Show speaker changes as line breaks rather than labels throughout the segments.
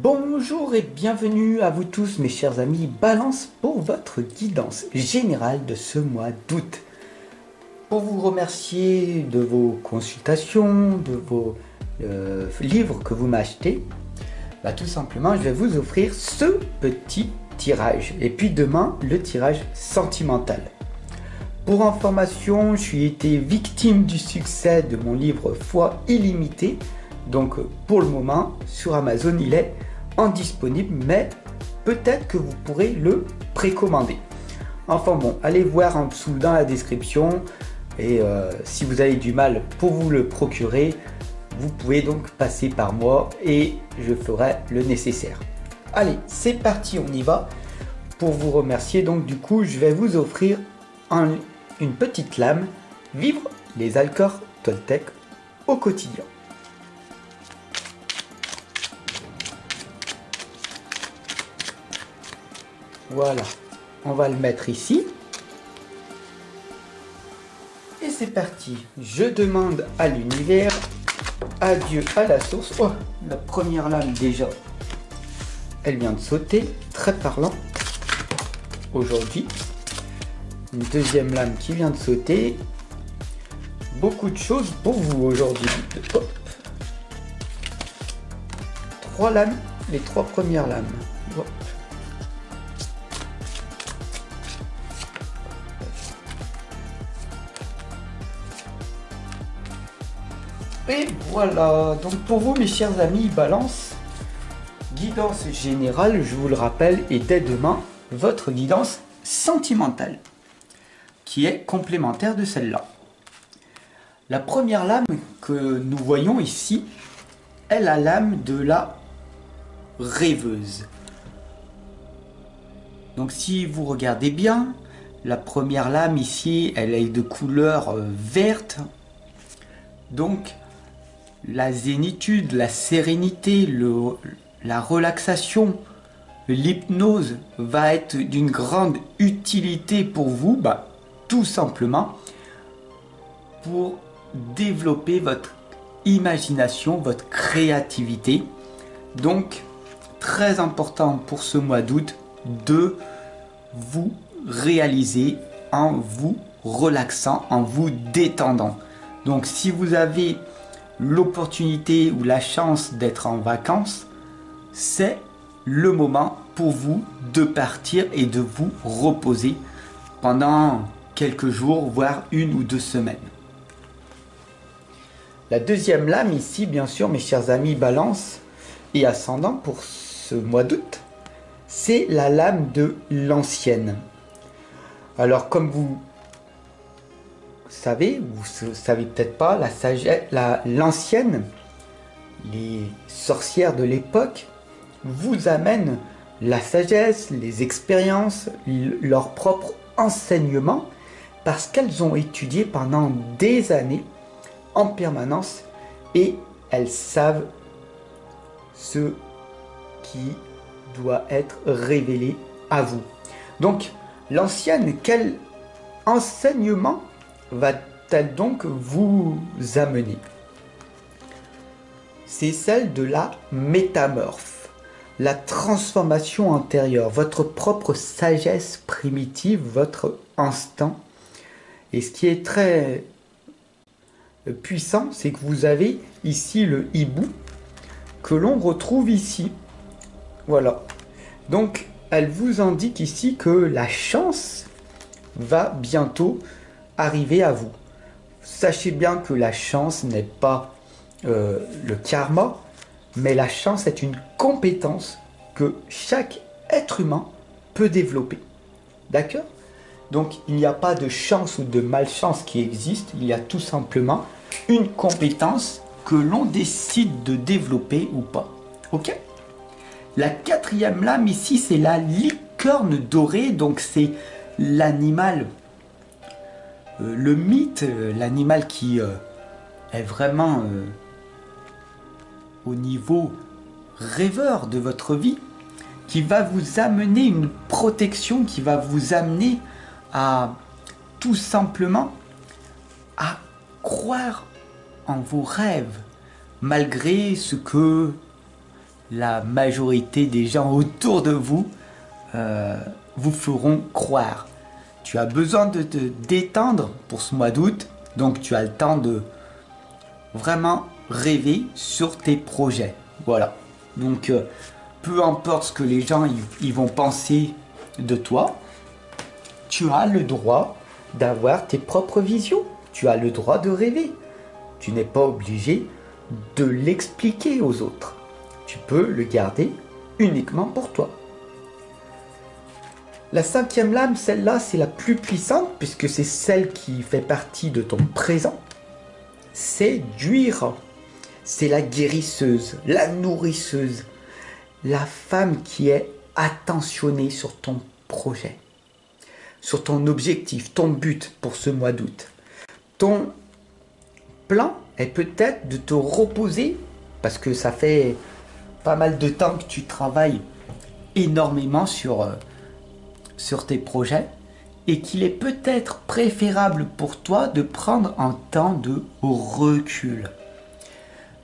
Bonjour et bienvenue à vous tous mes chers amis Balance pour votre guidance générale de ce mois d'août. Pour vous remercier de vos consultations, de vos livres que vous m'achetez, tout simplement je vais vous offrir ce petit tirage. Et puis demain le tirage sentimental. Pour information, je suis été victime du succès de mon livre Foi illimitée. Donc pour le moment sur Amazon il est indisponible, mais peut-être que vous pourrez le précommander. Enfin bon, allez voir en dessous dans la description et si vous avez du mal pour vous le procurer, vous pouvez donc passer par moi et je ferai le nécessaire. Allez, c'est parti, on y va. Pour vous remercier, donc du coup je vais vous offrir une petite lame Vivre les Alcor Toltec au quotidien. Voilà, on va le mettre ici. Et c'est parti. Je demande à l'univers, adieu à la source. Oh, la première lame déjà, elle vient de sauter, très parlant aujourd'hui. Une deuxième lame qui vient de sauter. Beaucoup de choses pour vous aujourd'hui. Hop. 3 lames, les 3 premières lames. Hop. Et voilà, donc pour vous mes chers amis Balance, guidance générale, je vous le rappelle, et dès demain, votre guidance sentimentale, qui est complémentaire de celle-là. La première lame que nous voyons ici est la lame de la rêveuse. Donc si vous regardez bien, la première lame ici, elle est de couleur verte. Donc la zénitude, la sérénité, la relaxation, l'hypnose va être d'une grande utilité pour vous, tout simplement pour développer votre imagination, votre créativité. Donc très important pour ce mois d'août de vous réaliser en vous relaxant, en vous détendant. Donc si vous avez l'opportunité ou la chance d'être en vacances, c'est le moment pour vous de partir et de vous reposer pendant quelques jours, voire 1 ou 2 semaines. La deuxième lame ici, bien sûr, mes chers amis Balance et Ascendant pour ce mois d'août, c'est la lame de l'ancienne. Alors comme vous savez peut-être pas, la sagesse, l'ancienne, les sorcières de l'époque vous amènent la sagesse, les expériences, leur propre enseignement, parce qu'elles ont étudié pendant des années en permanence et elles savent ce qui doit être révélé à vous. Donc l'ancienne, quel enseignement va-t-elle donc vous amener? C'est celle de la métamorphe, la transformation intérieure, votre propre sagesse primitive, votre instinct. Et ce qui est très puissant, c'est que vous avez ici le hibou que l'on retrouve ici. Voilà. Donc, elle vous indique ici que la chance va bientôt arriver à vous. Sachez bien que la chance n'est pas le karma, mais la chance est une compétence que chaque être humain peut développer. D'accord? Donc il n'y a pas de chance ou de malchance qui existe, il y a tout simplement une compétence que l'on décide de développer ou pas. Ok? La quatrième lame ici, c'est la licorne dorée, donc c'est l'animal, le mythe, l'animal qui est vraiment au niveau rêveur de votre vie, qui va vous amener une protection, qui va vous amener à tout simplement à croire en vos rêves, malgré ce que la majorité des gens autour de vous vous feront croire. Tu as besoin de te détendre pour ce mois d'août, donc tu as le temps de vraiment rêver sur tes projets. Voilà. Donc, peu importe ce que les gens ils vont penser de toi, tu as le droit d'avoir tes propres visions. Tu as le droit de rêver. Tu n'es pas obligé de l'expliquer aux autres. Tu peux le garder uniquement pour toi. La 5e lame, celle-là, c'est la plus puissante puisque c'est celle qui fait partie de ton présent. C'est Duira. C'est la guérisseuse, la nourrisseuse, la femme qui est attentionnée sur ton projet, sur ton objectif, ton but pour ce mois d'août. Ton plan est peut-être de te reposer parce que ça fait pas mal de temps que tu travailles énormément sur tes projets et qu'il est peut-être préférable pour toi de prendre un temps de recul.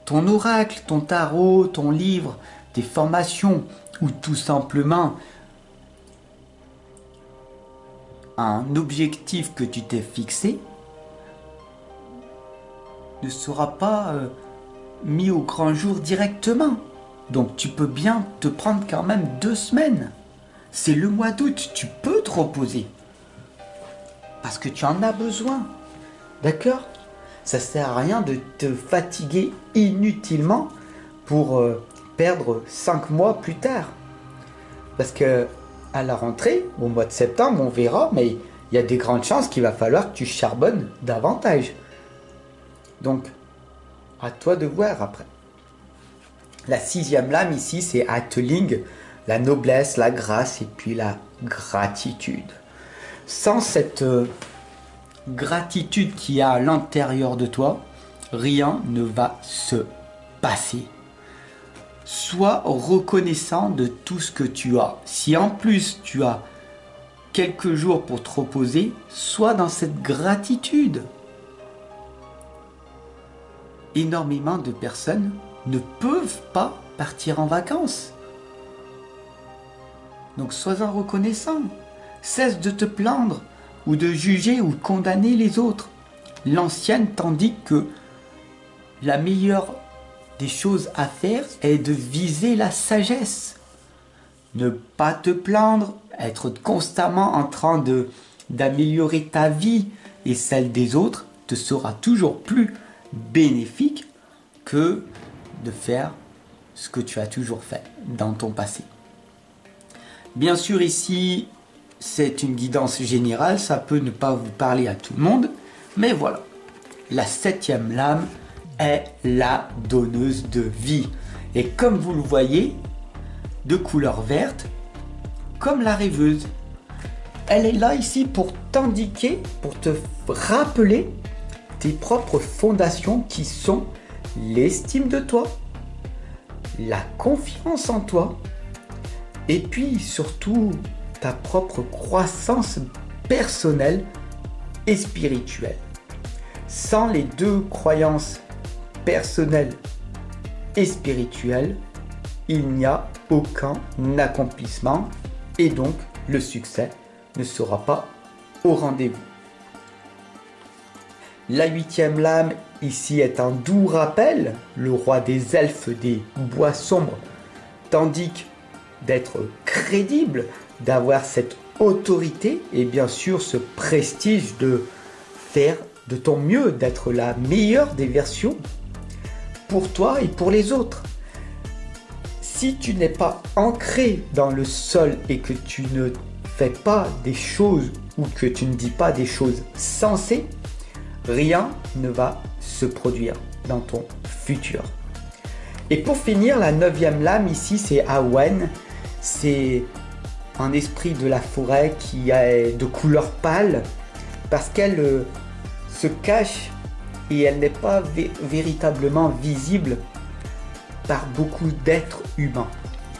Ton oracle, ton tarot, ton livre, tes formations ou tout simplement un objectif que tu t'es fixé ne sera pas mis au grand jour directement. Donc tu peux bien te prendre quand même 2 semaines. C'est le mois d'août, tu peux te reposer. Parce que tu en as besoin. D'accord ? Ça sert à rien de te fatiguer inutilement pour perdre 5 mois plus tard. Parce que à la rentrée, au mois de septembre, on verra, mais il y a des grandes chances qu'il va falloir que tu charbonnes davantage. Donc, à toi de voir après. La 6e lame ici, c'est Atling, la noblesse, la grâce et puis la gratitude. Sans cette gratitude qui a à l'intérieur de toi, rien ne va se passer. Sois reconnaissant de tout ce que tu as. Si en plus tu as quelques jours pour te reposer, sois dans cette gratitude. Énormément de personnes ne peuvent pas partir en vacances. Donc sois-en reconnaissant. Cesse de te plaindre ou de juger ou condamner les autres. L'ancienne t'indique que la meilleure des choses à faire est de viser la sagesse. Ne pas te plaindre, être constamment en train d'améliorer ta vie et celle des autres te sera toujours plus bénéfique que de faire ce que tu as toujours fait dans ton passé. Bien sûr, ici, c'est une guidance générale, ça peut ne pas vous parler à tout le monde, mais voilà. La 7e lame est la donneuse de vie. Et comme vous le voyez, de couleur verte, comme la rêveuse. Elle est là ici pour t'indiquer, pour te rappeler tes propres fondations qui sont l'estime de toi, la confiance en toi, et puis surtout ta propre croissance personnelle et spirituelle. Sans les 2 croyances personnelles et spirituelles, il n'y a aucun accomplissement et donc le succès ne sera pas au rendez-vous. La 8e lame ici est un doux rappel, le roi des elfes des bois sombres t'indique d'être crédible, d'avoir cette autorité et bien sûr ce prestige de faire de ton mieux, d'être la meilleure des versions pour toi et pour les autres. Si tu n'es pas ancré dans le sol et que tu ne fais pas des choses ou que tu ne dis pas des choses sensées, rien ne va se produire dans ton futur. Et pour finir, la 9e lame ici, c'est Awen. C'est un esprit de la forêt qui est de couleur pâle parce qu'elle se cache et elle n'est pas véritablement visible par beaucoup d'êtres humains.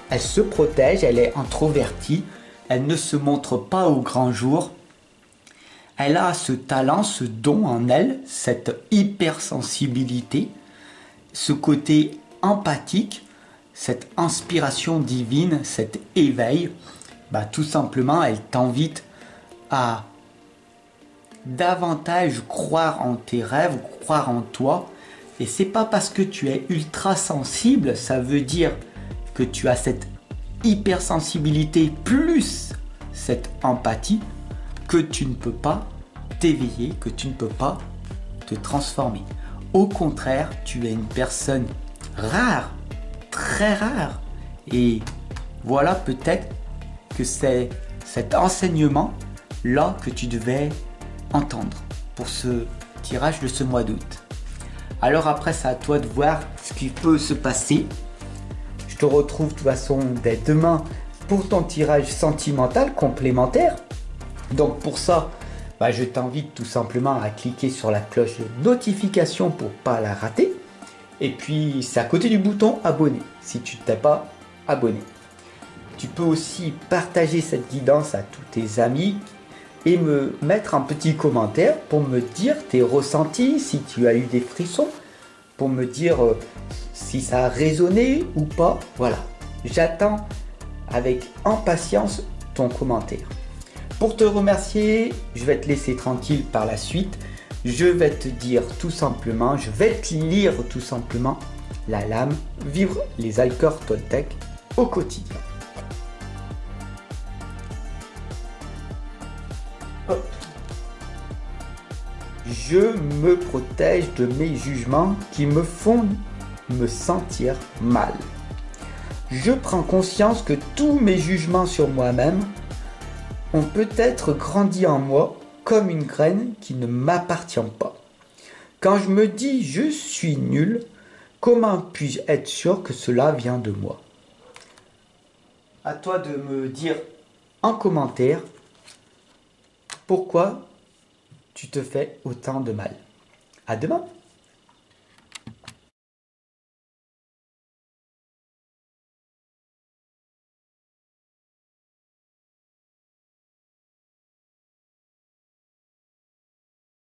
Elle se protège, elle est introvertie, elle ne se montre pas au grand jour. Elle a ce talent, ce don en elle, cette hypersensibilité, ce côté empathique, cette inspiration divine, cet éveil, bah, tout simplement, elle t'invite à davantage croire en tes rêves, croire en toi. Et c'est pas parce que tu es ultra sensible, ça veut dire que tu as cette hypersensibilité plus cette empathie, que tu ne peux pas t'éveiller, que tu ne peux pas te transformer. Au contraire, tu es une personne rare, très rare. Et voilà peut-être que c'est cet enseignement-là que tu devais entendre pour ce tirage de ce mois d'août. Alors après, c'est à toi de voir ce qui peut se passer. Je te retrouve de toute façon dès demain pour ton tirage sentimental complémentaire. Donc pour ça, bah, je t'invite tout simplement à cliquer sur la cloche de notification pour ne pas la rater. Et puis c'est à côté du bouton abonner si tu ne t'es pas abonné. Tu peux aussi partager cette guidance à tous tes amis et me mettre un petit commentaire pour me dire tes ressentis, si tu as eu des frissons, pour me dire si ça a résonné ou pas. Voilà, j'attends avec impatience ton commentaire. Pour te remercier, je vais te laisser tranquille par la suite. Je vais te dire tout simplement, je vais te lire tout simplement la lame Vivre les accords Toltec au quotidien. Hop. Je me protège de mes jugements qui me font me sentir mal. Je prends conscience que tous mes jugements sur moi-même ont peut-être grandi en moi comme une graine qui ne m'appartient pas. Quand je me dis je suis nul, comment puis-je être sûr que cela vient de moi? À toi de me dire en commentaire pourquoi tu te fais autant de mal. À demain!